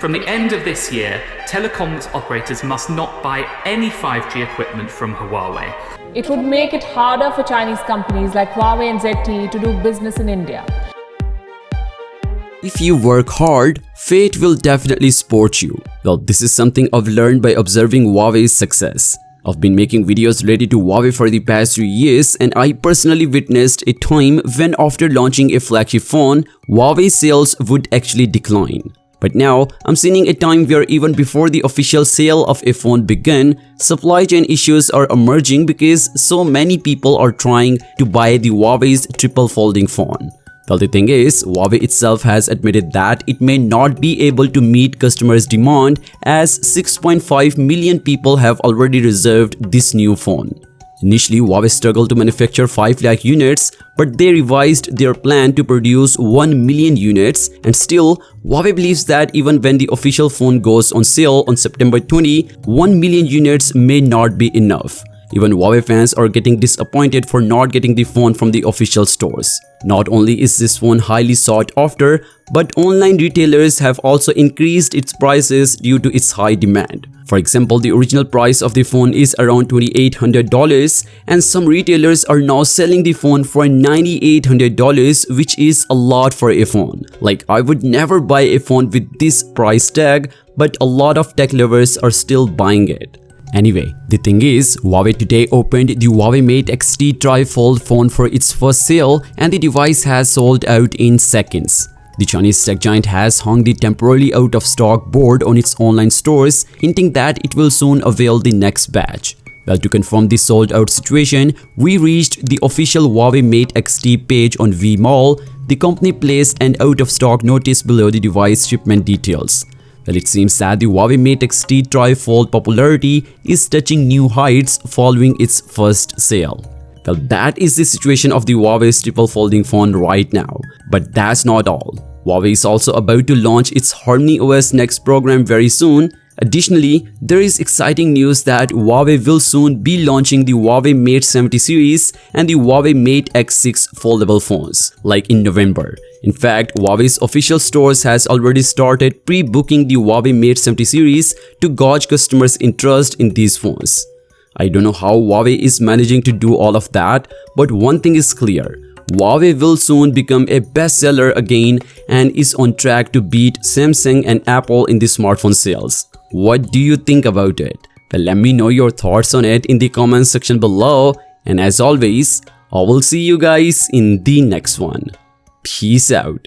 From the end of this year, telecoms operators must not buy any 5G equipment from Huawei. It would make it harder for Chinese companies like Huawei and ZTE to do business in India. If you work hard, fate will definitely support you. Well, this is something I've learned by observing Huawei's success. I've been making videos related to Huawei for the past 3 years, and I personally witnessed a time when after launching a flagship phone, Huawei sales would actually decline. But now, I'm seeing a time where even before the official sale of a phone began, supply chain issues are emerging because so many people are trying to buy the Huawei's triple folding phone. Well, the thing is, Huawei itself has admitted that it may not be able to meet customers' demand as 6.5 million people have already reserved this new phone. Initially, Huawei struggled to manufacture 5 lakh units, but they revised their plan to produce 1 million units, and still, Huawei believes that even when the official phone goes on sale on September 20, 1 million units may not be enough. Even Huawei fans are getting disappointed for not getting the phone from the official stores. Not only is this phone highly sought after, but online retailers have also increased its prices due to its high demand. For example, the original price of the phone is around $2,800, and some retailers are now selling the phone for $9,800, which is a lot for a phone. Like, I would never buy a phone with this price tag, but a lot of tech lovers are still buying it. Anyway, the thing is, Huawei today opened the Huawei Mate XT Tri-Fold phone for its first sale, and the device has sold out in seconds. The Chinese tech giant has hung the temporarily out of stock board on its online stores, hinting that it will soon avail the next batch. Well, to confirm the sold out situation, we reached the official Huawei Mate XT page on Vmall. The company placed an out of stock notice below the device shipment details. Well, it seems that the Huawei Mate XT Tri-Fold popularity is touching new heights following its first sale. Well, that is the situation of the Huawei's triple folding phone right now. But that's not all. Huawei is also about to launch its Harmony OS Next program very soon. Additionally, there is exciting news that Huawei will soon be launching the Huawei Mate 70 series and the Huawei Mate X6 foldable phones, like in November. In fact, Huawei's official stores has already started pre-booking the Huawei Mate 70 series to gauge customers' interest in these phones. I don't know how Huawei is managing to do all of that, but one thing is clear. Huawei will soon become a bestseller again and is on track to beat Samsung and Apple in the smartphone sales. What do you think about it? Well, let me know your thoughts on it in the comment section below, and as always, I will see you guys in the next one. Peace out.